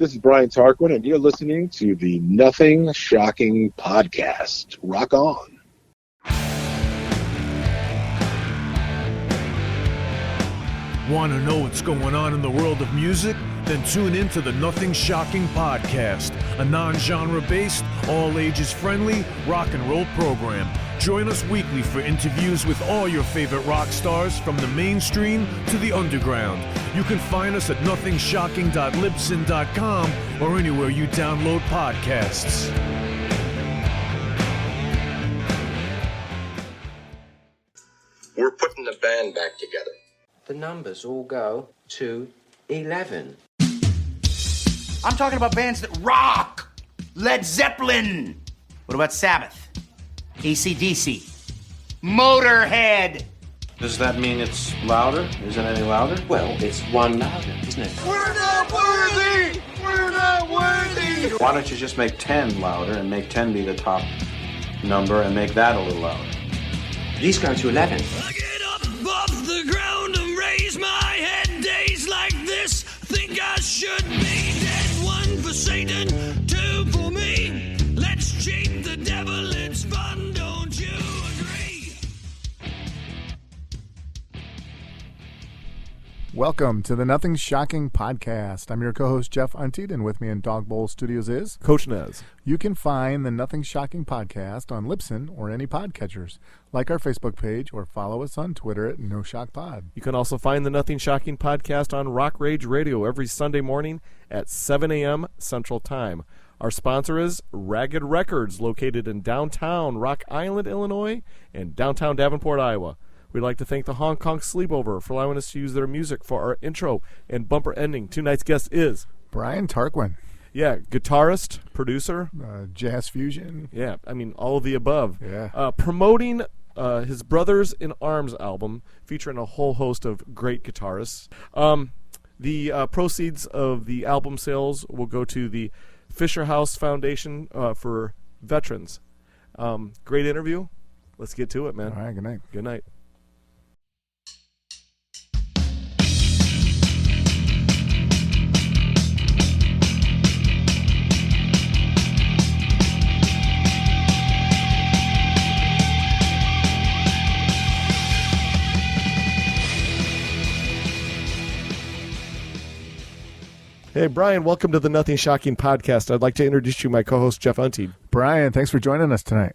This is Brian Tarquin, and you're listening to the Nothing Shocking Podcast. Rock on. Want to know what's going on in the world of music? Then tune in to the Nothing Shocking Podcast, a non-genre based, all ages friendly rock and roll program. Join us weekly for interviews with all your favorite rock stars from the mainstream to the underground. You can find us at nothingshocking.libsyn.com or anywhere you download podcasts. We're putting the band back together. The numbers all go to 11. I'm talking about bands that rock. Led Zeppelin. What about Sabbath? AC/DC. Motorhead. Does that mean it's louder? Is it any louder? Well, it's one louder, isn't it? We're not worthy! We're not worthy! Why don't you just make 10 louder and make 10 be the top number and make that a little louder? These go to 11. I get up off the ground and raise my head. Days like this, think I should be dead. One for Satan, two for me. Let's cheat the devil, it's fun, don't you agree? Welcome to the Nothing Shocking Podcast. I'm your co-host, Jeff Untied, and with me in Dog Bowl Studios is Coach Nez. You can find the Nothing Shocking Podcast on Libsyn or any podcatchers. Like our Facebook page or follow us on Twitter at NoShockPod. You can also find the Nothing Shocking Podcast on Rock Rage Radio every Sunday morning at 7 a.m. Central Time. Our sponsor is Ragged Records, located in downtown Rock Island, Illinois, and downtown Davenport, Iowa. We'd like to thank the Hong Kong Sleepover for allowing us to use their music for our intro and bumper ending. Tonight's guest is Brian Tarquin. Yeah, guitarist, producer. Jazz fusion. Yeah, I mean, all of the above. Yeah. Promoting his Brothers in Arms album, featuring a whole host of great guitarists. The proceeds of the album sales will go to the Fisher House Foundation for veterans. Great interview. Let's get to it, man. All right, good night. Good night. Hey, Brian, welcome to the Nothing Shocking Podcast. I'd like to introduce you my co-host, Jeff Untied. Brian, thanks for joining us tonight.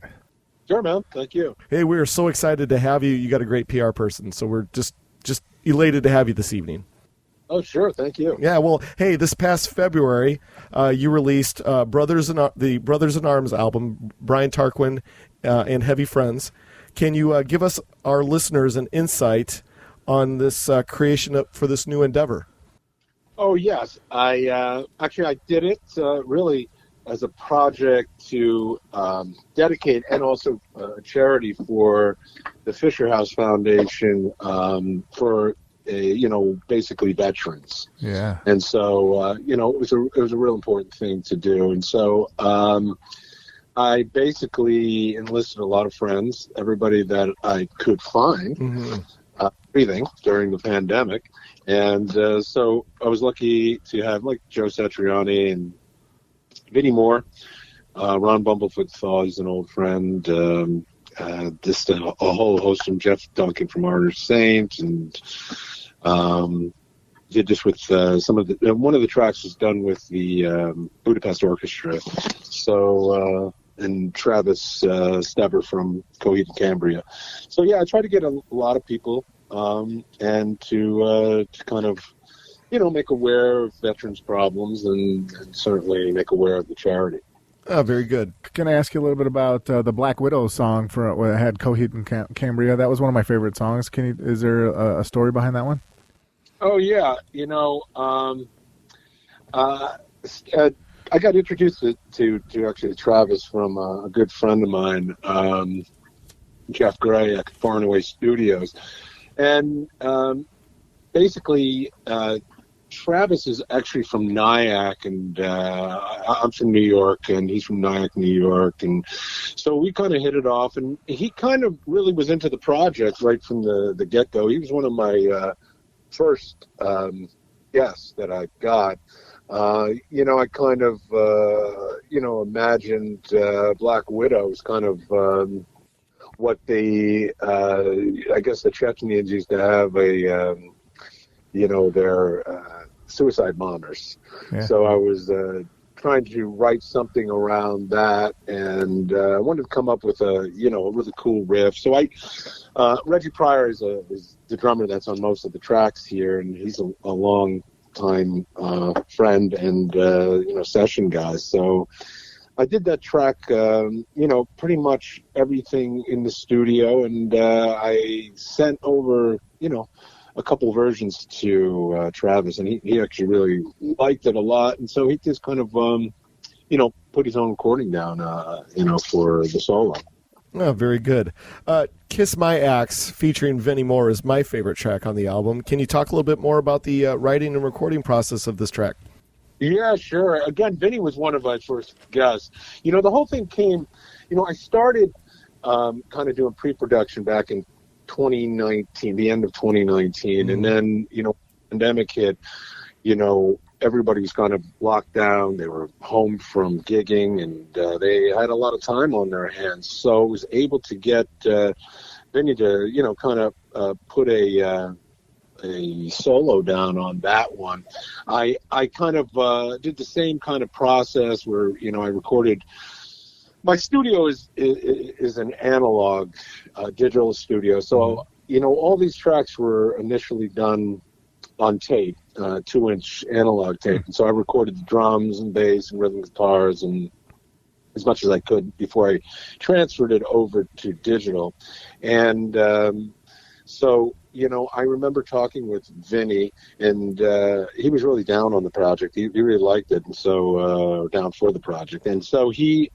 Sure, man. Thank you. Hey, we are so excited to have you. You got a great PR person, so we're just elated to have you this evening. Oh, sure. Thank you. Yeah, well, hey, this past February, you released the Brothers in Arms album, Brian Tarquin and Heavy Friends. Can you give us, our listeners, an insight on this creation for this new endeavor? Oh, yes. I did it really as a project to dedicate and also a charity for the Fisher House Foundation for basically veterans. Yeah. And so it was a real important thing to do. And so I basically enlisted a lot of friends, everybody that I could find, breathing during the pandemic. And so I was lucky to have like Joe Satriani and Vinnie Moore, Ron Bumblefoot Thaw, he's an old friend, just a whole host of Jeff Duncan from Honor Saint, and did this with some of the one of the tracks was done with the Budapest Orchestra. So and Travis Steber from Coheed and Cambria. So yeah, I try to get a lot of people. And to kind of, make aware of veterans' problems and certainly make aware of the charity. Oh, very good. Can I ask you a little bit about the Black Widow song for what I had Coheed and Cambria? That was one of my favorite songs. Is there a story behind that one? Oh yeah, I got introduced to actually Travis from a good friend of mine, Jeff Gray at Far and Away Studios. And basically, Travis is actually from Nyack, and I'm from New York, and he's from Nyack, New York. And so we kind of hit it off, and he kind of really was into the project right from the get-go. He was one of my first guests that I got. I kind of, imagined Black Widow was kind of what the, I guess the Chechens used to have their suicide bombers. Yeah. So I was trying to write something around that, and I wanted to come up with a really cool riff. So Reggie Pryor is the drummer that's on most of the tracks here, and he's a long time friend and session guy. So I did that track, pretty much everything in the studio, and I sent over, a couple versions to Travis, and he actually really liked it a lot, and so he just kind of, put his own recording down, for the solo. Oh, very good. Kiss My Axe featuring Vinnie Moore is my favorite track on the album. Can you talk a little bit more about the writing and recording process of this track? Yeah, sure. Again, Vinnie was one of my first guests. The whole thing came, I started kind of doing pre-production back in 2019, the end of 2019, and then pandemic hit. Everybody was kind of locked down. They were home from gigging, and they had a lot of time on their hands. So I was able to get Vinny to kind of put a solo down on that one. I kind of did the same kind of process where I recorded. My studio is an analog digital studio, so all these tracks were initially done on tape, 2-inch analog tape, and so I recorded the drums and bass and rhythm guitars and as much as I could before I transferred it over to digital. And so I remember talking with Vinny, and he was really down on the project. He really liked it, and so down for the project. And so he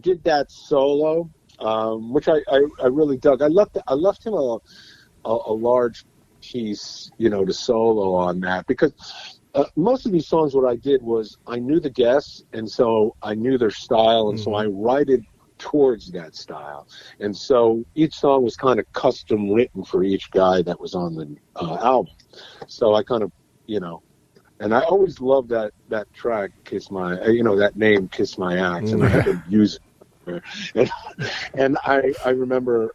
did that solo, which I really dug. I left him a large piece, to solo on that, because most of these songs, what I did was I knew the guests, and so I knew their style, and so I wrote it towards that style. And so each song was kind of custom written for each guy that was on the album. So I kind of, and I always loved that track, Kiss My, that name, Kiss My Axe, and I had to use it. And I remember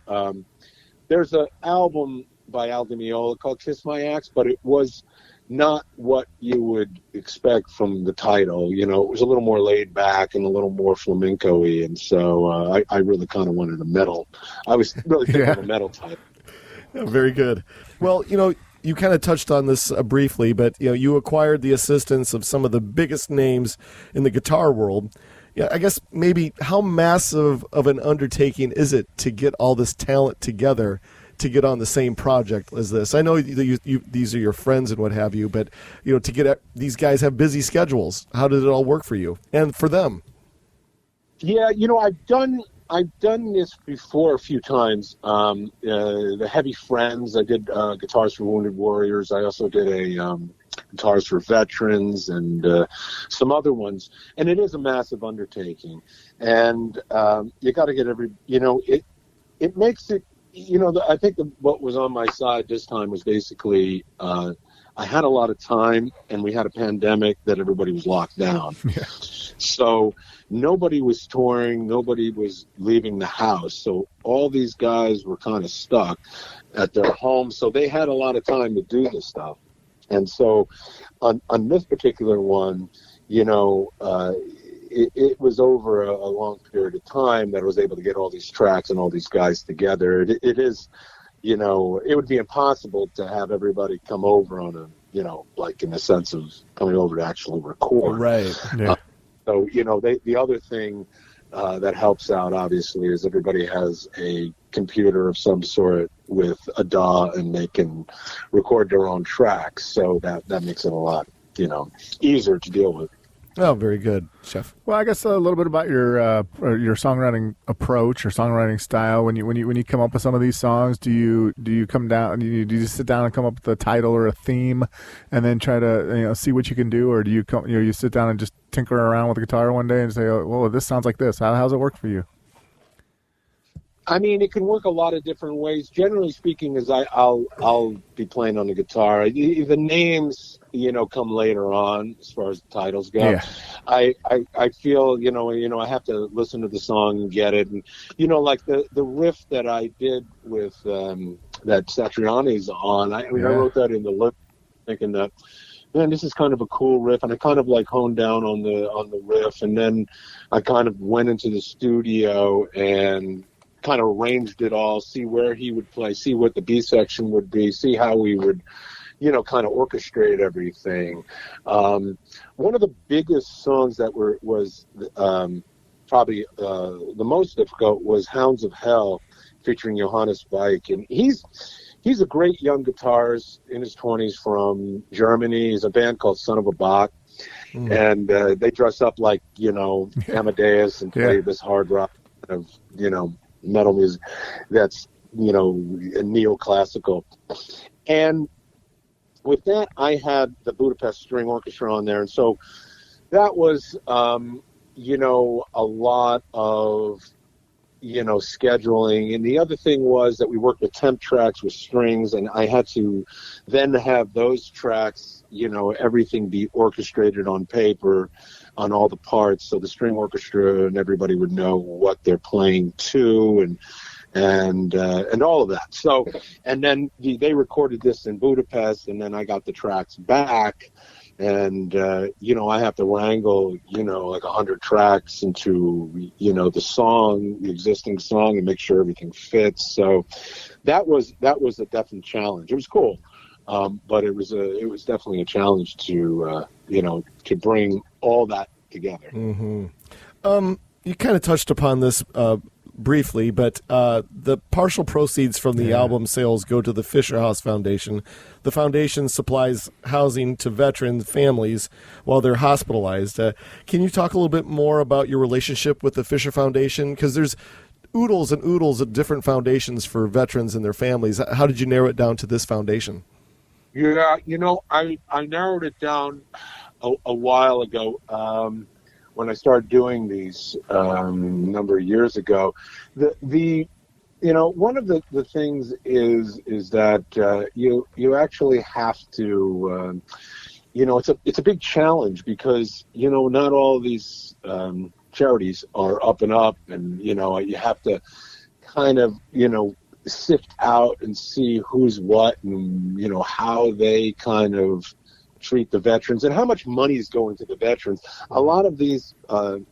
there's an album by Al Di Meola called Kiss My Axe, but it was not what you would expect from the title. It was a little more laid back and a little more flamenco-y, and so I really kind of wanted a metal. I was really thinking of a metal type. Yeah, very good. Well, you kind of touched on this briefly, but you acquired the assistance of some of the biggest names in the guitar world. Yeah, I guess maybe how massive of an undertaking is it to get all this talent together to get on the same project as this? I know these are your friends and what have you, but to get these guys have busy schedules. How did it all work for you and for them? Yeah, I've done this before a few times. The Heavy Friends, I did Guitars for Wounded Warriors. I also did a Guitars for Veterans and some other ones. And it is a massive undertaking. And you got to get it makes it, I think what was on my side this time was basically I had a lot of time, and we had a pandemic that everybody was locked down. Yeah. So nobody was touring, nobody was leaving the house. So all these guys were kind of stuck at their home. So they had a lot of time to do this stuff. And so on this particular one, it was over a long period of time that I was able to get all these tracks and all these guys together. It is, it would be impossible to have everybody come over on a, like in the sense of coming over to actually record. Right. Yeah. So, the other thing that helps out, obviously, is everybody has a computer of some sort with a DAW, and they can record their own tracks. So that makes it a lot, easier to deal with. Oh, very good, Chef. Well, I guess a little bit about your songwriting approach or songwriting style. When you come up with some of these songs, do you come down? Do you sit down and come up with a title or a theme, and then try to see what you can do, or do you you sit down and just tinker around with the guitar one day and say, oh, well, this sounds like this. How's it work for you? I mean, it can work a lot of different ways. Generally speaking, is I'll be playing on the guitar. The names, come later on as far as the titles go. Yeah. I feel, I have to listen to the song and get it. And, like the riff that I did with that Satriani's on, I wrote that in the look, thinking that, man, this is kind of a cool riff, and I kind of honed down on the riff, and then I kind of went into the studio and kind of arranged it all, see where he would play, see what the B section would be, see how we would, kind of orchestrate everything. One of the biggest songs that was probably the most difficult was Hounds of Hell, featuring Johannes Beik, and he's a great young guitarist in his 20s from Germany. He's a band called Son of a Bach, and they dress up like, Amadeus and play this hard rock kind of, metal music that's, neoclassical. And with that, I had the Budapest String Orchestra on there, and so that was, a lot of scheduling. And the other thing was that we worked with temp tracks with strings, and I had to then have those tracks, everything be orchestrated on paper on all the parts, so the string orchestra and everybody would know what they're playing to, and all of that. So, and then they recorded this in Budapest, and then I got the tracks back. And, I have to wrangle, 100 tracks into, the existing song, and make sure everything fits. So that was a definite challenge. It was cool. But it was definitely a challenge to bring all that together. Mm-hmm. You kind of touched upon this, briefly, but the partial proceeds from the album sales go to the Fisher House Foundation. The foundation supplies housing to veteran families while they're hospitalized. Can you talk a little bit more about your relationship with the Fisher Foundation? Because there's oodles and oodles of different foundations for veterans and their families. How did you narrow it down to this foundation? Yeah, I narrowed it down a while ago. When I started doing these number of years ago, one of the things is that you actually have to it's a big challenge, because not all these charities are up and up, and you have to kind of sift out and see who's what, and how they kind of treat the veterans and how much money is going to the veterans. A lot of these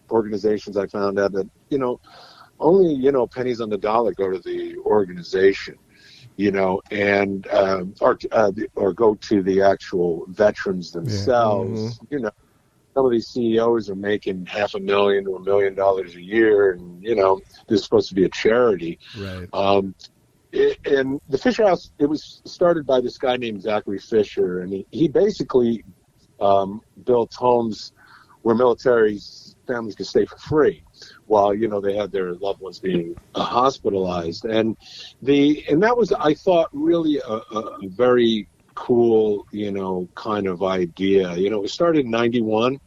organizations, I found out that only pennies on the dollar go to the organization, and or go to the actual veterans themselves. Mm-hmm. Some of these CEOs are making $500,000 to $1 million a year, and this is supposed to be a charity. Right. And the Fisher House, it was started by this guy named Zachary Fisher, and he basically built homes where military families could stay for free while they had their loved ones being hospitalized, and that was, I thought, really a very cool kind of idea. It was started in '91,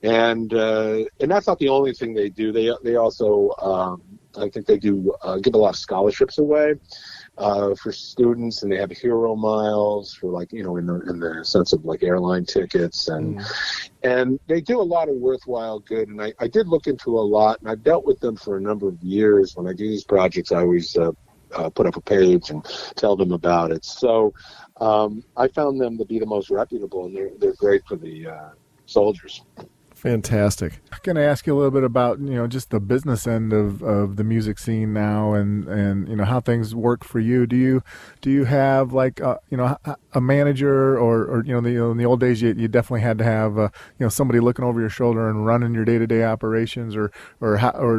and that's not the only thing they do. They also I think they do give a lot of scholarships away for students, and they have hero miles for in the sense of airline tickets, and they do a lot of worthwhile good. And I did look into a lot, and I've dealt with them for a number of years. When I do these projects, I always put up a page and tell them about it. So I found them to be the most reputable, and they're great for the soldiers. Fantastic. I'm going to ask you a little bit about, just the business end of the music scene now, and how things work for you. Do you have a manager, or in the old days you definitely had to have somebody looking over your shoulder and running your day-to-day operations, or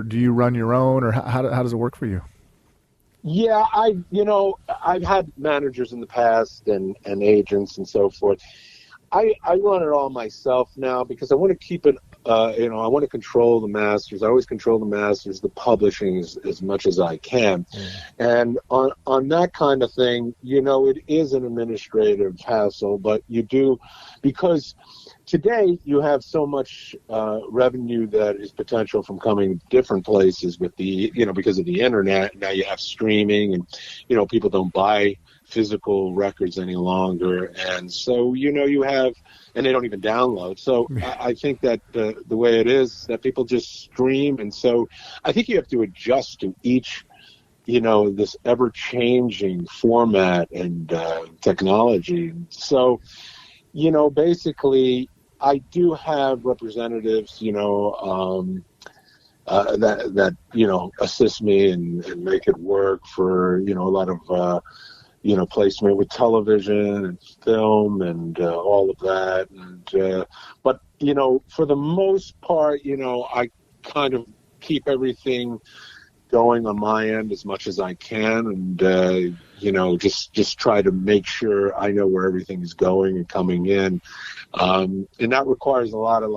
do you run your own, or how does it work for you? Yeah, I've had managers in the past and agents and so forth. I run it all myself now because I want to keep it, I want to control the masters. I always control the masters, the publishing as much as I can. And on that kind of thing, it is an administrative hassle, but you do, because today you have so much revenue that is potential from coming different places with the, because of the internet. Now you have streaming and, people don't buy physical records any longer. And so, you have, and they don't even download. So I think that the way it is that people just stream. And so I think you have to adjust to each, this ever changing format and technology. So, basically I do have representatives, that assist me and make it work for, a lot of, placement with television and film and all of that. And but, for the most part, I kind of keep everything going on my end as much as I can, and just try to make sure I know where everything is going and coming in, and that requires a lot of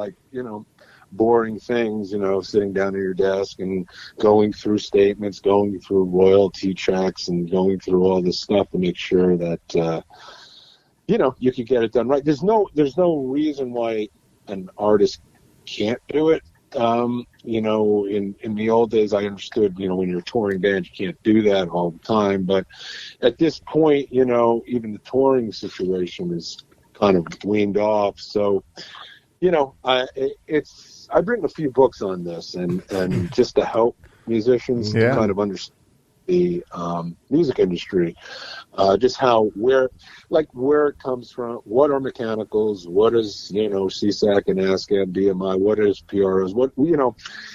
boring things, sitting down at your desk and going through statements, going through royalty checks, and going through all this stuff to make sure that you can get it done right. There's no reason why an artist can't do it. In the old days, I understood, when you're a touring band, you can't do that all the time. But at this point, even the touring situation is kind of weaned off. So, I've written a few books on this, and just to help musicians to kind of understand the music industry, just where it comes from, what are mechanicals, what is, CSAC and ASCAP, BMI, what is PROs, what,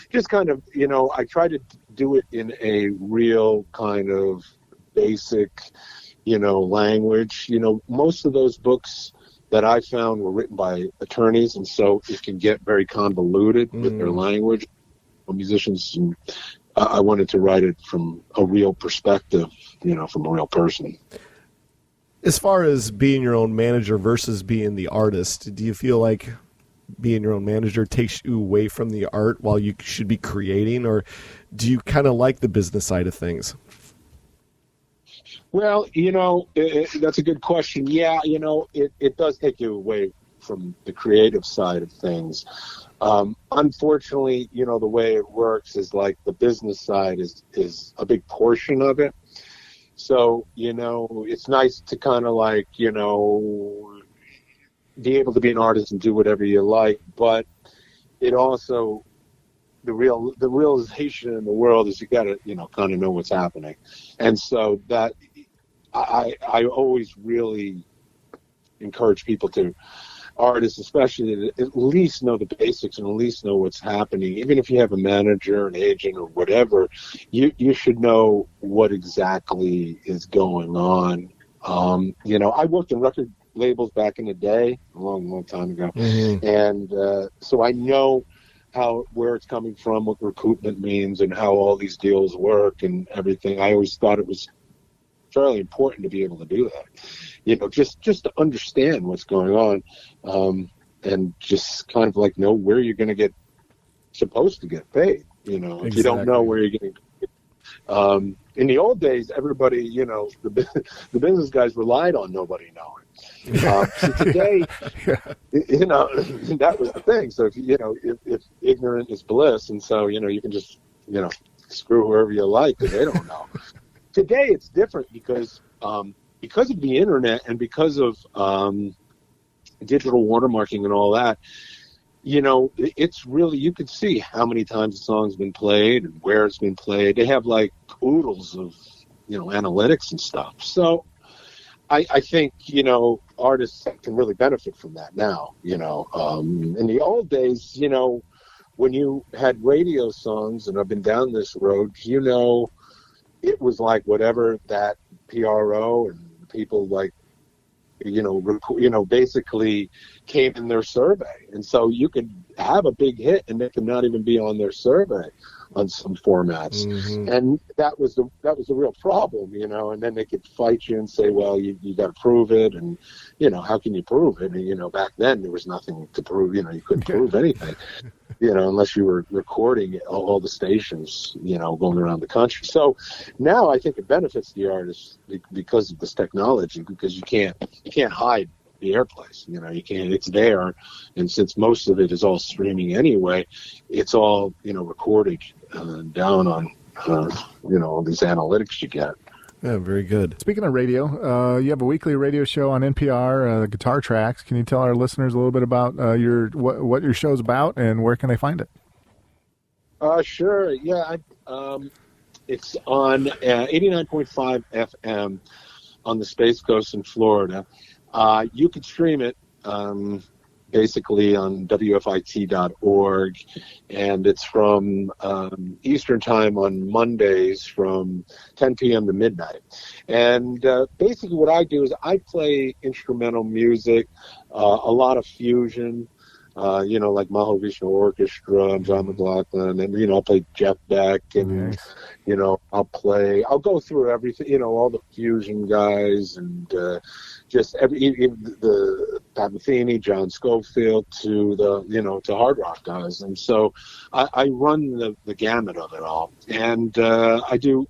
just kind of, I try to do it in a real kind of basic, language. Most of those books that I found were written by attorneys, and so it can get very convoluted with their language. Musicians, I wanted to write it from a real perspective, from a real person. As far as being your own manager versus being the artist, do you feel like being your own manager takes you away from the art while you should be creating, or do you kind of like the business side of things? Well, that's a good question. Yeah, it does take you away from the creative side of things. Unfortunately, the way it works is like the business side is a big portion of it. So, it's nice to kind of be able to be an artist and do whatever you like, but it also, the realization in the world is you got to, kind of know what's happening. And so that I always really encourage people to, artists especially, to at least know the basics and at least know what's happening. Even if you have a manager, an agent, or whatever, you should know what exactly is going on. I worked in record labels back in the day, a long time ago, and so I know where it's coming from, what recoupment means, and how all these deals work and everything. I always thought it was fairly important to be able to do that, just to understand what's going on, and just kind of know where you're going to get supposed to get paid. Exactly. If you don't know where you're going to get. In the old days, everybody, the business guys relied on nobody knowing. So today, that was the thing. So if ignorant is bliss, and so you can just screw whoever you like because they don't know. Today it's different because of the internet and because of digital watermarking and all that. It's really, you can see how many times the song's been played and where it's been played. They have oodles of analytics and stuff. So I think artists can really benefit from that now. In the old days, when you had radio songs, and I've been down this road, it was whatever that PRO and people basically came in their survey. And so you could have a big hit and it could not even be on their survey on some formats. And that was the real problem, and then they could fight you and say, well, you got to prove it. And, how can you prove it? And, back then there was nothing to prove, you couldn't prove anything, unless you were recording all the stations, going around the country. So now I think it benefits the artists because of this technology, because you can't hide the airplays, you can't, it's there. And since most of it is all streaming anyway, it's all, recorded down on, all these analytics you get. Yeah, very good. Speaking of radio, you have a weekly radio show on NPR, Guitar Trax. Can you tell our listeners a little bit about what your show's about and where can they find it? Sure. Yeah, it's on 89.5 FM on the Space Coast in Florida. You can stream it basically on WFIT.org, and it's from Eastern Time on Mondays from 10 p.m. to midnight. And basically what I do is I play instrumental music, a lot of fusion, like Mahavishnu Orchestra, John McLaughlin, and, I'll play Jeff Beck, and, I'll go through everything, all the fusion guys, and just the Pat Metheny, John Schofield, to the, to hard rock guys. And so I run the gamut of it all. And I do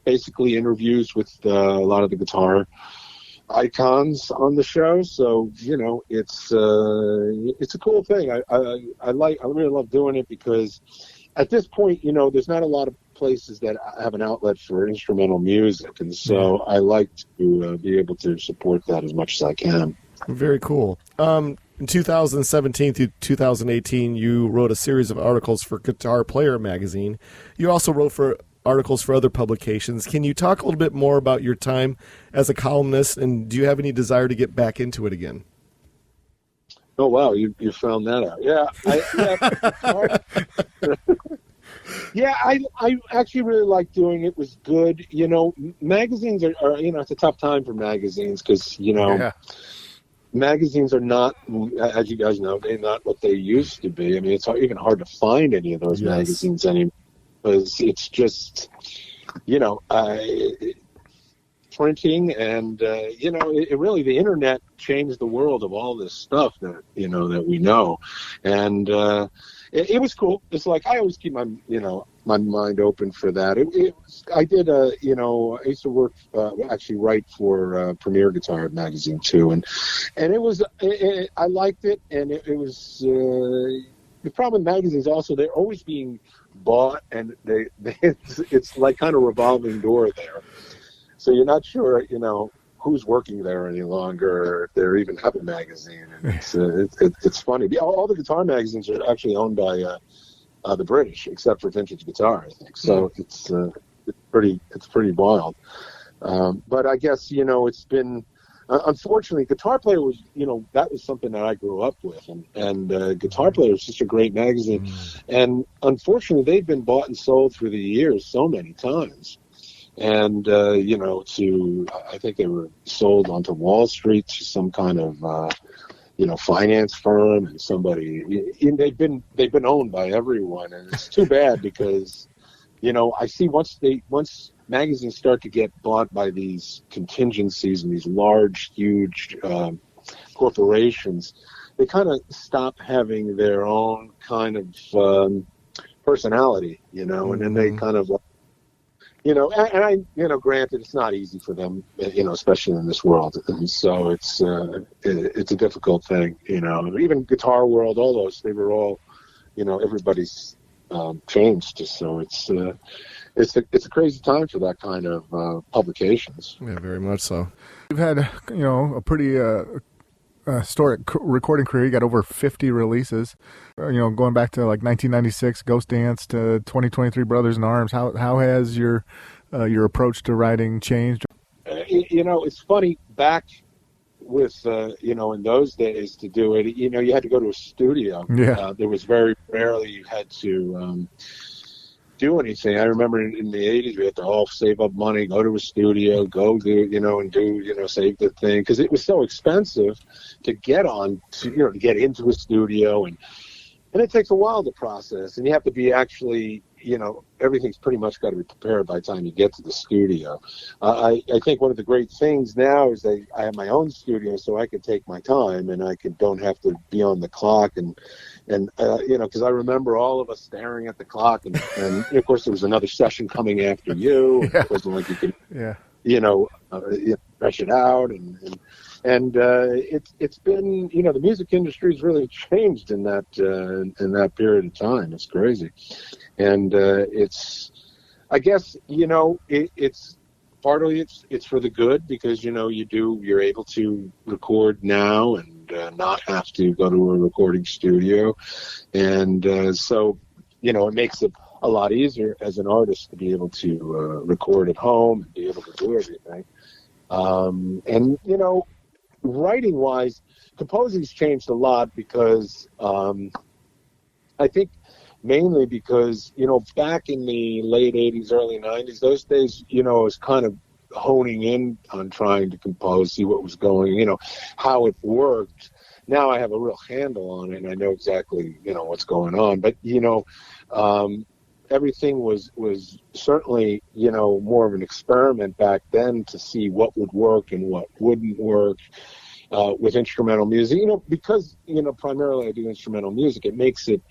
basically interviews with a lot of the guitar icons on the show, so it's a cool thing. I really love doing it because at this point, there's not a lot of places that have an outlet for instrumental music, and so I like to be able to support that as much as I can. Very cool. In 2017 through 2018, you wrote a series of articles for Guitar Player magazine. You also wrote for articles for other publications. Can you talk a little bit more about your time as a columnist, and do you have any desire to get back into it again? Oh, wow, you found that out. Yeah, I actually really like doing it. It was good. Magazines are it's a tough time for magazines because, magazines are not, as you guys know, they're not what they used to be. I mean, it's even hard to find any of those magazines anymore. Because it's just, printing, and it really, the internet changed the world of all this stuff that that we know, and it was cool. It's like I always keep my mind open for that. I did I used to work actually write for Premier Guitar magazine too, and it was I liked it, and it was the problem with magazines also, they're always being bought, and it's like kind of revolving door there. So you're not sure, who's working there any longer, or if they even have a magazine. And it's funny. All the guitar magazines are actually owned by the British, except for Vintage Guitar, I think. So it's pretty wild. But I guess it's been. Unfortunately, Guitar Player was, that was something that I grew up with, and Guitar Player is just a great magazine. And unfortunately, they've been bought and sold through the years so many times. And, I think they were sold onto Wall Street to some kind of, finance firm, and somebody, they've been owned by everyone. And it's too bad because, I see once magazines start to get bought by these contingencies and these large, huge corporations, they kind of stop having their own kind of personality, and then they kind of, granted, it's not easy for them, especially in this world, and so it's a difficult thing, even Guitar World, all those, they were all, everybody's changed, so it's a crazy time for that kind of publications. Yeah, very much so. You've had, a pretty historic recording career. You got over 50 releases, going back to like 1996, Ghost Dance, to 2023, Brothers in Arms. How has your approach to writing changed? It's funny, back with, in those days to do it, you had to go to a studio. Yeah. There was very rarely you had to, do anything. I remember in the 80s, we had to all save up money, go to a studio, go do, save the thing. Because it was so expensive to get on, to get into a studio. And it takes a while to process. And you have to be actually, everything's pretty much got to be prepared by the time you get to the studio. I think one of the great things now is that I have my own studio, so I can take my time and don't have to be on the clock. And because I remember all of us staring at the clock, and of course there was another session coming after you. Yeah. It wasn't like you could, stretch it out, and it's been, the music industry's really changed in that period of time. It's crazy, and I guess it's partly it's for the good, because you're able to record now and not have to go to a recording studio, and so it makes it a lot easier as an artist to be able to record at home and be able to do everything. And writing wise, composing's changed a lot, because I think mainly because back in the late 80s, early 90s, those days, I was kind of honing in on trying to compose, see what was going, how it worked. Now I have a real handle on it, and I know exactly what's going on, but everything was certainly more of an experiment back then to see what would work and what wouldn't work with instrumental music. Because primarily I do instrumental music, it makes it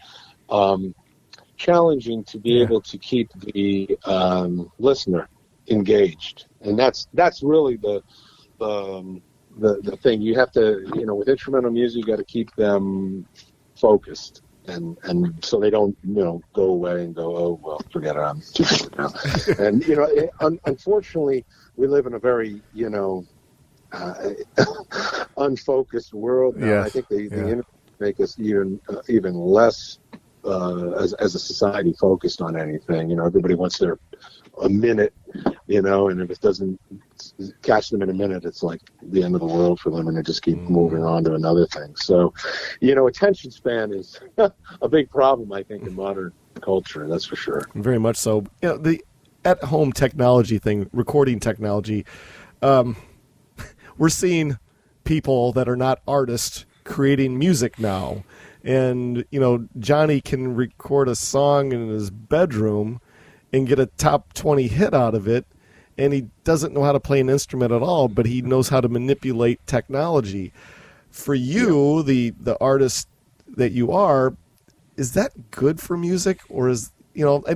challenging to be able to keep the listener engaged, and that's really the thing. You have to, with instrumental music, you got to keep them focused. And so they don't, go away and go, oh, well, forget it, I'm too busy now. And, unfortunately, we live in a very, unfocused world now. Yes. I think the internet make us even less, as a society, focused on anything. Everybody wants a minute, and if it doesn't catch them in a minute, it's like the end of the world for them, and they just keep moving on to another thing. So, attention span is a big problem, I think, in modern culture. That's for sure. Very much so. The at-home technology thing, recording technology, we're seeing people that are not artists creating music now. And, Johnny can record a song in his bedroom and get a top 20 hit out of it, and he doesn't know how to play an instrument at all, but he knows how to manipulate technology. For you, the artist that you are, is that good for music? Or is,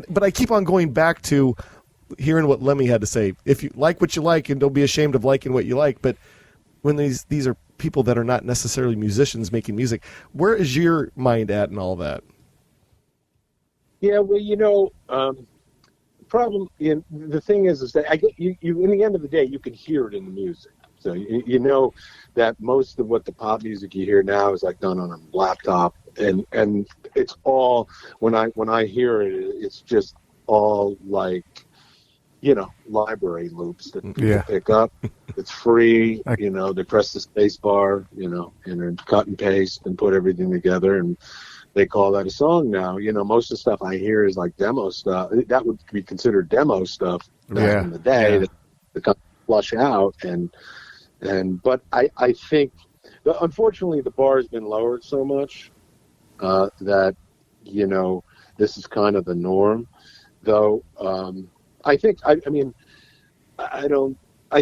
but I keep on going back to hearing what Lemmy had to say. If you like what you like, and don't be ashamed of liking what you like, but when these are people that are not necessarily musicians making music, where is your mind at in all that? Yeah, well, problem the thing is that I get you in the end of the day, you can hear it in the music. So you that most of what the pop music you hear now is like done on a laptop, and it's all when I hear it, it's just all like library loops that people pick up. It's free, they press the space bar, and then cut and paste and put everything together, and they call that a song now. most of the stuff I hear is like demo stuff. That would be considered demo stuff back in the day that kind of flush out. But I think, unfortunately, the bar has been lowered so much that, this is kind of the norm. Though, I think, I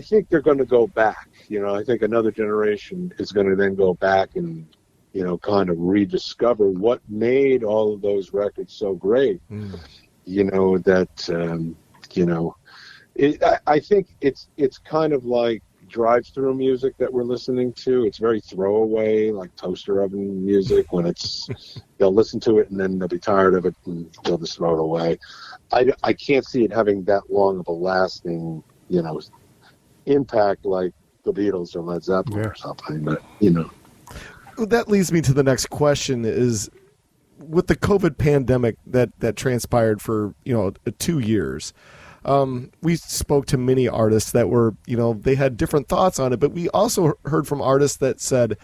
think they're going to go back. I think another generation is going to then go back and, kind of rediscover what made all of those records so great. I think it's kind of like drive-through music that we're listening to. It's very throwaway, like toaster oven music, when they'll listen to it and then they'll be tired of it and they'll just throw it away. I can't see it having that long of a lasting, impact like the Beatles or Led Zeppelin or something, but, That leads me to the next question is, with the COVID pandemic that transpired for, 2 years, we spoke to many artists that were, they had different thoughts on it, but we also heard from artists that said,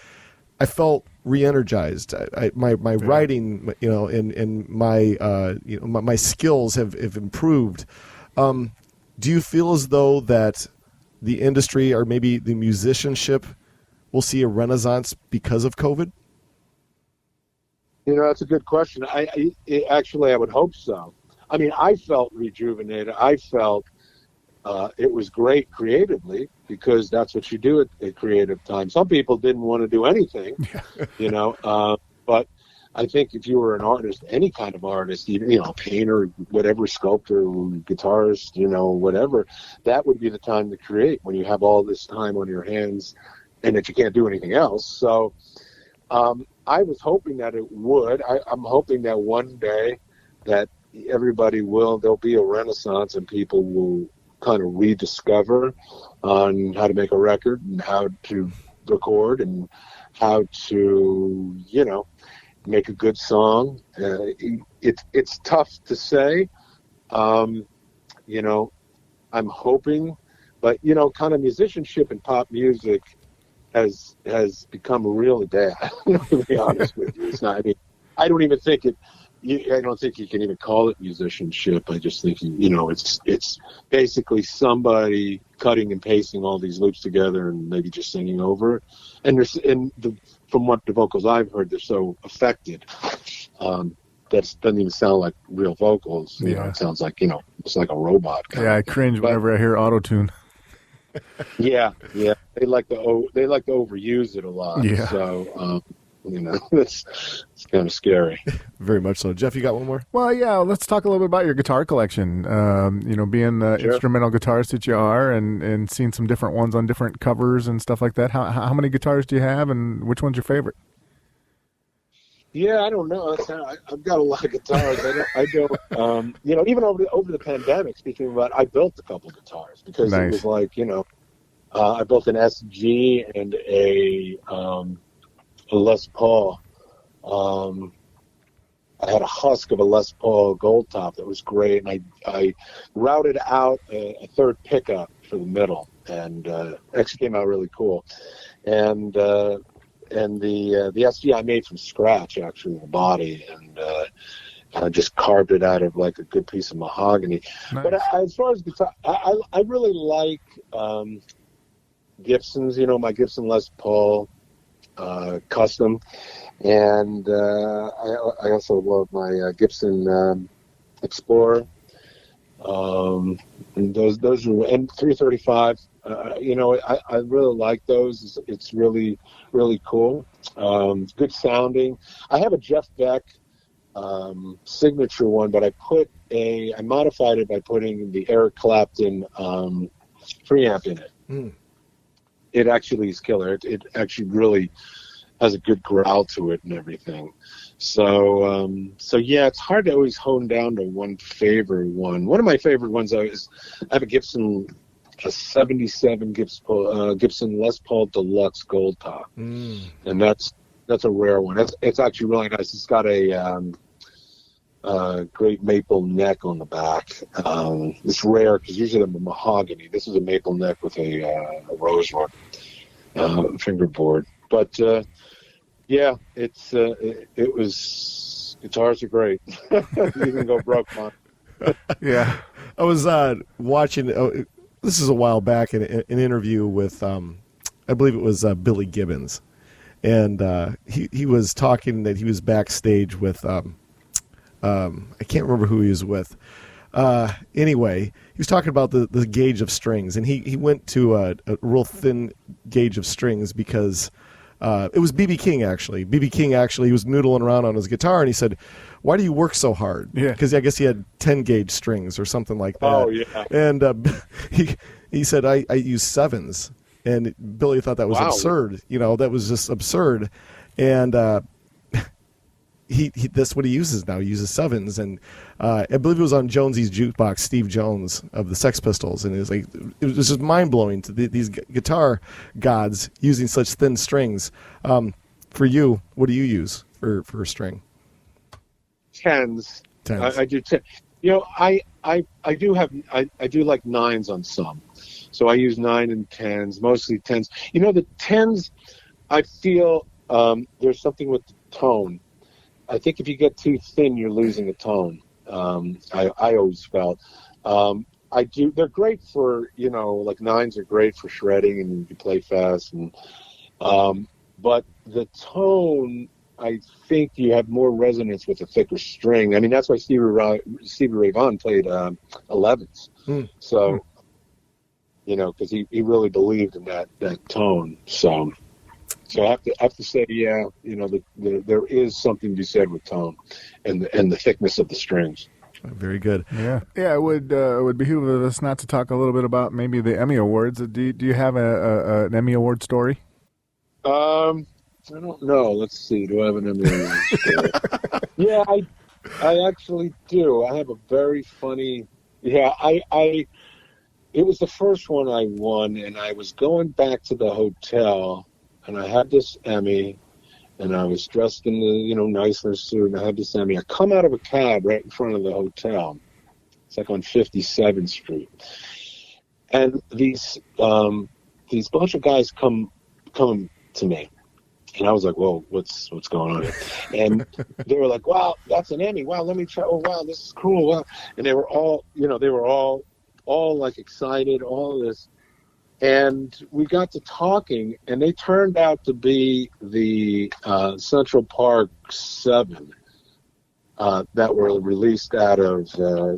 I felt re-energized. My writing, and my my skills have improved. Do you feel as though that the industry or maybe the musicianship will see a renaissance because of COVID? That's a good question. Actually, I would hope so. I mean, I felt rejuvenated. I felt it was great creatively because that's what you do at creative time. Some people didn't want to do anything, but I think if you were an artist, any kind of artist, painter, whatever, sculptor, guitarist, whatever, that would be the time to create when you have all this time on your hands and that you can't do anything else. So I was hoping that it would. I'm hoping that one day that there'll be a renaissance and people will kind of rediscover on how to make a record and how to record and how to, make a good song. It's tough to say. I'm hoping, but kind of musicianship in pop music has become really bad. To be honest with you, it's not. I mean, I don't even think it. I don't think you can even call it musicianship. I just think it's basically somebody cutting and pasting all these loops together and maybe just singing over it. From what the vocals I've heard, they're so affected that doesn't even sound like real vocals. It sounds like it's like a robot. I cringe whenever I hear auto-tune. Yeah, they like to overuse it a lot. Yeah. So it's kind of scary. Very much so. Jeff, you got one more? Well, yeah. Let's talk a little bit about your guitar collection. Being the instrumental guitarist that you are, and seeing some different ones on different covers and stuff like that. How many guitars do you have, and which one's your favorite? Yeah, I don't know. I've got a lot of guitars. I don't. Even over the pandemic, speaking about, I built a couple guitars because It was like, I built an SG and a Les Paul. I had a husk of a Les Paul Gold Top that was great, and I routed out a third pickup for the middle, and actually came out really cool. And the SG I made from scratch, actually, the body, and I just carved it out of like a good piece of mahogany. Nice. But as far as guitar, I really like Gibsons. My Gibson Les Paul custom, and I also love my Gibson Explorer. And those are, and 335. I really like those. It's really, really cool. Good sounding. I have a Jeff Beck signature one, but I modified it by putting the Eric Clapton preamp in it. Mm. It actually is killer. It actually really has a good growl to it and everything. So yeah, it's hard to always hone down to one favorite one. One of my favorite ones is I have a 77 Gibson Les Paul Deluxe Gold Top, and that's a rare one. It's actually really nice. It's got a great maple neck on the back. It's rare because usually they're mahogany. This is a maple neck with a rosewood fingerboard. But yeah, it was. Guitars are great. You can go broke, man. Yeah, I was watching. This is a while back in an interview with, I believe it was Billy Gibbons, and he was talking that he was backstage with. I can't remember who he was with. Anyway, he was talking about the gauge of strings, and he went to a real thin gauge of strings because it was B.B. King, actually. B.B. King, actually, he was noodling around on his guitar, and he said, "Why do you work so hard?" Yeah. Because I guess he had 10-gauge strings or something like that. Oh, yeah. And he said, I use 7s. And Billy thought that was absurd. That was just absurd. And he that's what he uses now. He uses 7s, and I believe it was on Jonesy's Jukebox, Steve Jones of the Sex Pistols, and it was just mind blowing to these guitar gods using such thin strings. For you, what do you use for a string? 10s. I do 10. I do like 9s on some, so I use 9 and 10s, mostly 10s. The 10s, I feel there's something with the tone. I think if you get too thin, you're losing a tone. I always felt. They're great for, like nines are great for shredding and you play fast. But the tone, I think you have more resonance with a thicker string. I mean, that's why Stevie Ray Vaughan played 11s. So, because he really believed in that tone. So I have to say, there is something to be said with tone and the thickness of the strings. Very good. Yeah. It would behoove us not to talk a little bit about maybe the Emmy Awards. Do you have an Emmy Award story? I don't know. Let's see. Do I have an Emmy Award story? Yeah, I actually do. I have a very funny. Yeah, it was the first one I won, and I was going back to the hotel, and I had this Emmy, and I was dressed in the, nice suit, and I had this Emmy. I come out of a cab right in front of the hotel. It's like on 57th Street. And these bunch of guys come to me. And I was like, whoa, what's going on here? And they were like, wow, that's an Emmy. Wow, let me try. Oh, wow, this is cool. Wow. And they were all, all like excited, all this. And we got to talking, and they turned out to be the Central Park 7 that were released out of, I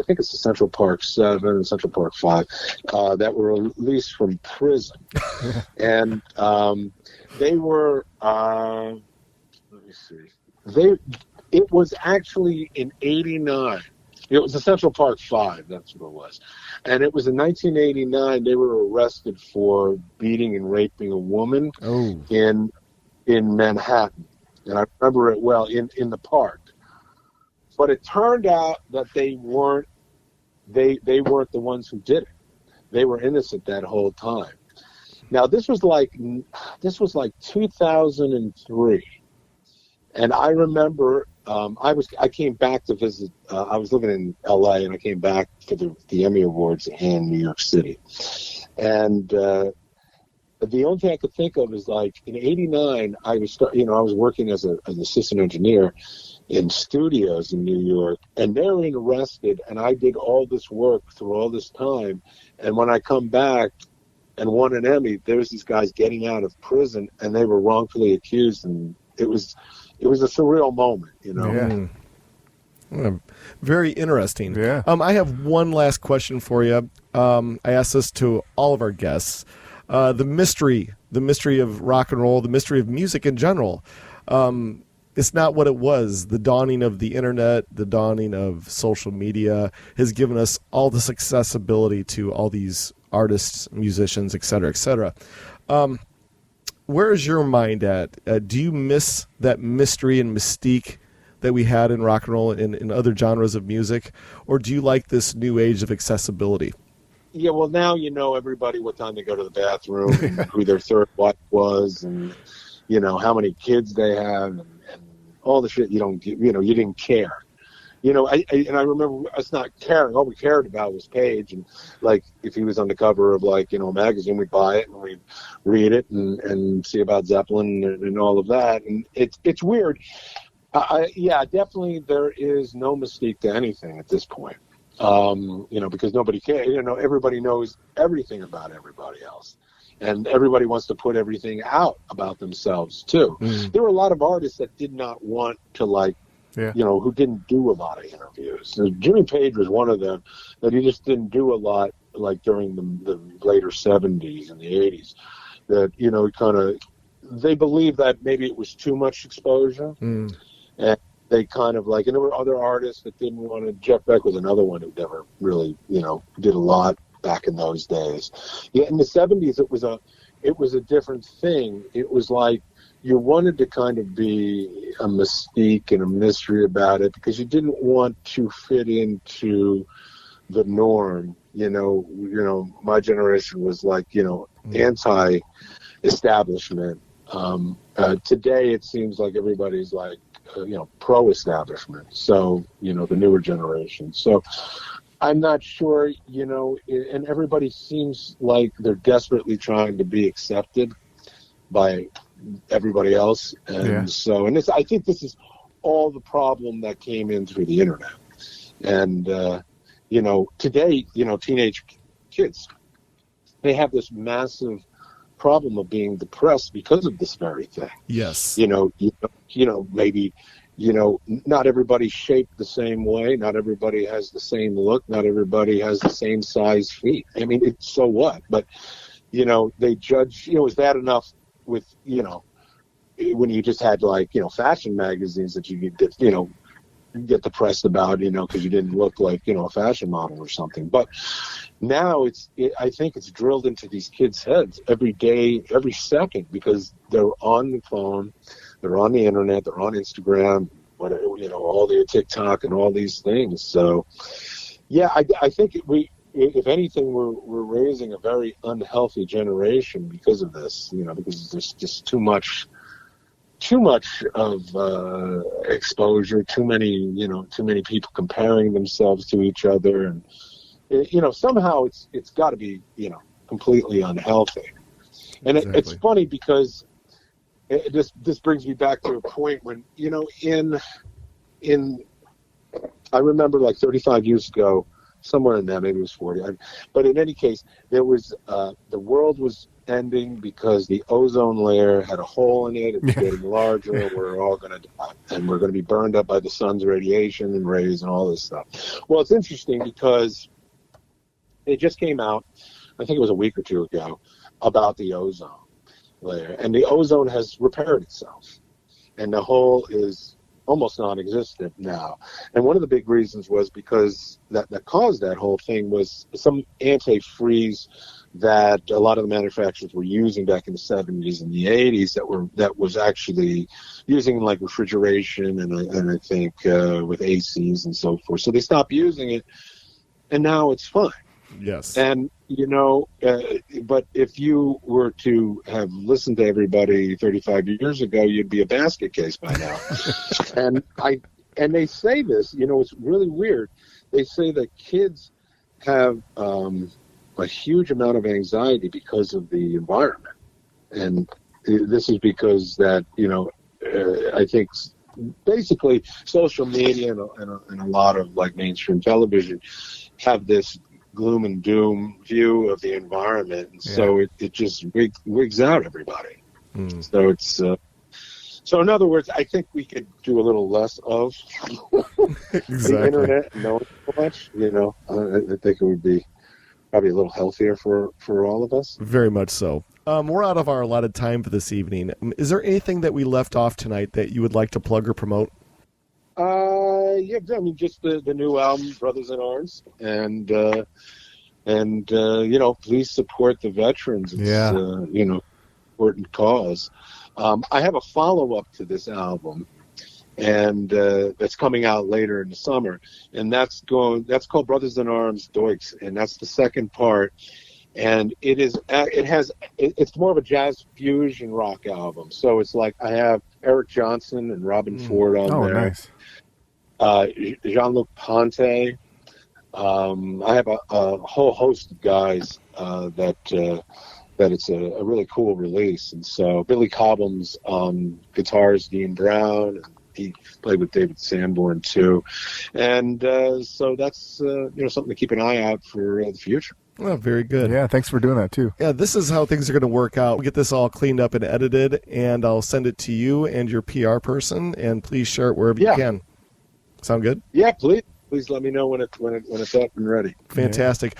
think it's the Central Park 7 and Central Park 5, that were released from prison. And they were, let me see, it was actually in 89. It was the Central Park 5, that's what it was. And it was in 1989, they were arrested for beating and raping a woman in Manhattan. And I remember it well, in the park. But it turned out that they weren't the ones who did it. They were innocent that whole time. Now, this was like 2003. And I remember I came back to visit. I was living in L.A. and I came back for the Emmy Awards in New York City. And the only thing I could think of is like in '89, I was working as an assistant engineer in studios in New York, and they were arrested. And I did all this work through all this time. And when I come back and won an Emmy, there's these guys getting out of prison, and they were wrongfully accused, and it was a surreal moment, Yeah. Very interesting. Yeah. I have one last question for you. I ask this to all of our guests. The mystery of rock and roll, the mystery of music in general. It's not what it was. The dawning of the internet, the dawning of social media has given us all this accessibility to all these artists, musicians, et cetera, et cetera. Where is your mind at? Do you miss that mystery and mystique that we had in rock and roll and in other genres of music? Or do you like this new age of accessibility? Yeah, well, now you know everybody what time they go to the bathroom and who their third wife was and, how many kids they have and all the shit you didn't care. I remember us not caring. All we cared about was Page, and like if he was on the cover of a magazine, we'd buy it and we'd read it and see about Zeppelin and all of that. And it's weird. Definitely there is no mystique to anything at this point. Because nobody cares. Everybody knows everything about everybody else. And everybody wants to put everything out about themselves, too. Mm. There were a lot of artists that did not want to, who didn't do a lot of interviews. So Jimmy Page was one of them, that he just didn't do a lot, during the later 70s and the 80s. That, they believed that maybe it was too much exposure. Mm. And they kind of and there were other artists that didn't want to. Jeff Beck was another one who never really, did a lot back in those days. Yeah, in the 70s, it was a different thing. It was like you wanted to kind of be a mystique and a mystery about it because you didn't want to fit into the norm. My generation was anti-establishment. Today, it seems like everybody's pro-establishment. So, the newer generation. So I'm not sure, and everybody seems like they're desperately trying to be accepted by everybody else. And so, and I think this is all the problem that came in through the internet. And, today, teenage kids, they have this massive problem of being depressed because of this very thing. Yes. Maybe, not everybody's shaped the same way. Not everybody has the same look. Not everybody has the same size feet. I mean, so what? But, they judge, is that enough with, when you just had fashion magazines that you could, get depressed about, because you didn't look like, a fashion model or something. But now I think it's drilled into these kids' heads every day, every second, because they're on the phone, they're on the internet, they're on Instagram, all the TikTok and all these things. So, yeah, I think if anything, we're raising a very unhealthy generation because of this, because there's just too much of exposure, too many people comparing themselves to each other, and somehow it's got to be completely unhealthy. And exactly. It's funny because this brings me back to a point when I remember like 35 years ago, somewhere in there, maybe it was 40. But in any case, there was the world was ending because the ozone layer had a hole in it. It was getting larger. We're all going to die, and we're going to be burned up by the sun's radiation and rays and all this stuff. Well, it's interesting because it just came out, I think it was a week or two ago, about the ozone layer, and the ozone has repaired itself, and the hole is almost non-existent now. And one of the big reasons was because that caused that whole thing was some antifreeze that a lot of the manufacturers were using back in the 70s and the 80s that was actually using like refrigeration and I think with ACs and so forth. So they stopped using it, and now it's fine. Yes. And, but if you were to have listened to everybody 35 years ago, you'd be a basket case by now. and they say this, it's really weird. They say that kids have a huge amount of anxiety because of the environment. And this is because that, I think basically social media and a lot of like mainstream television have this gloom and doom view of the environment, and so it just wigs out everybody. So it's so in other words, I think we could do a little less of the internet and knowing so much. I think it would be probably a little healthier for all of us. Very much so. We're out of our allotted time for this evening. Is there anything that we left off tonight that you would like to plug or promote? Yeah, I mean, just the new album, Brothers in Arms, and please support the veterans. It's, important cause. I have a follow-up to this album, and that's coming out later in the summer, and that's called Brothers in Arms Doiks, and that's the second part. And it's more of a jazz fusion rock album. So it's like I have Eric Johnson and Robin Ford on there. Nice. Jean-Luc Ponty. I have a whole host of guys that it's a really cool release. And so Billy Cobham's on guitars, Dean Brown, and he played with David Sanborn too. And so that's something to keep an eye out for the future. Oh, very good. Yeah, thanks for doing that, too. Yeah, this is how things are going to work out. We'll get this all cleaned up and edited, and I'll send it to you and your PR person, and please share it wherever you can. Sound good? Yeah, please. Please let me know when it's up and ready. Fantastic.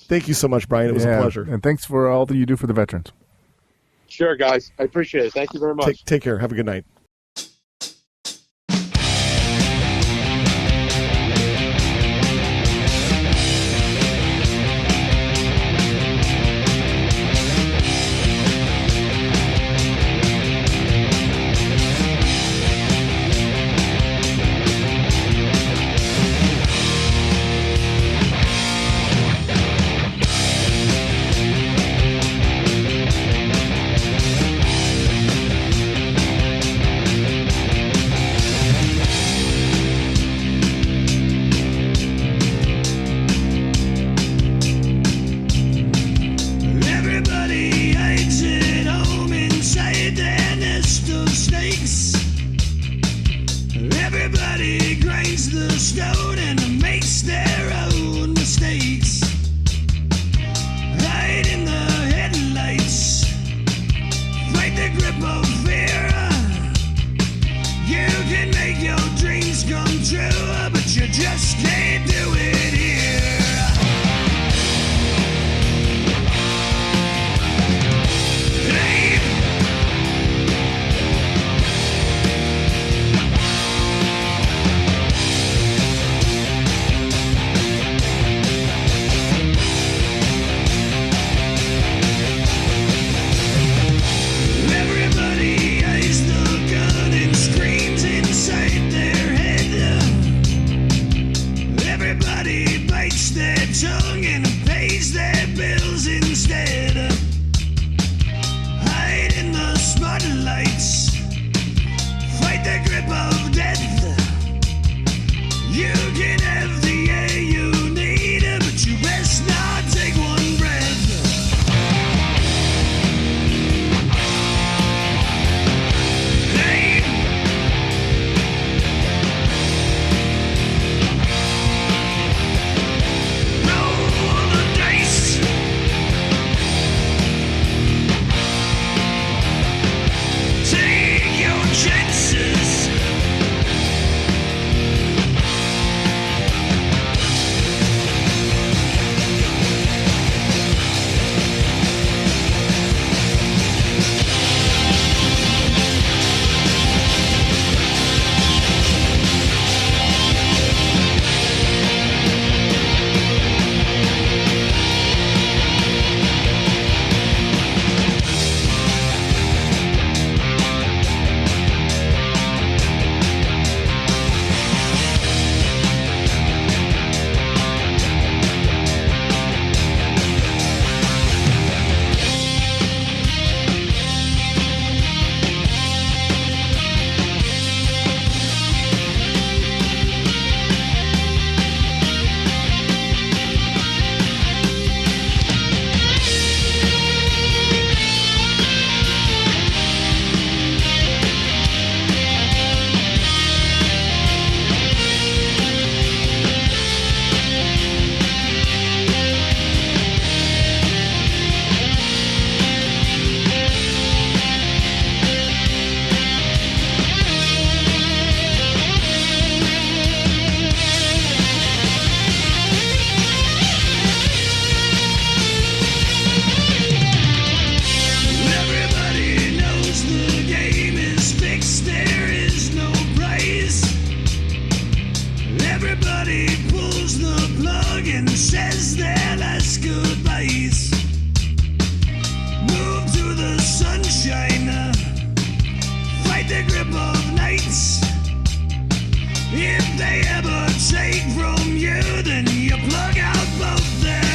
Thank you so much, Brian. It was a pleasure. And thanks for all that you do for the veterans. Sure, guys. I appreciate it. Thank you very much. Take care. Have a good night. the stone and makes their own mistakes. Hide in the headlights, fight the grip of fear. You can make your dreams come true, but you just can't do it here. Hey. Everybody eyes the gun and screams inside their head. Everybody bites their tongue and pays their bills instead. Hide in the spotlights, fight the grip of death. You can have the air you need, but you best not take one breath. Hey. Roll the dice. Take your chances. Everybody knows the game is fixed, there is no prize. Everybody pulls the plug and says their last goodbyes. Move to the sunshine, fight the grip of nights. If they ever take from you, then you plug out both their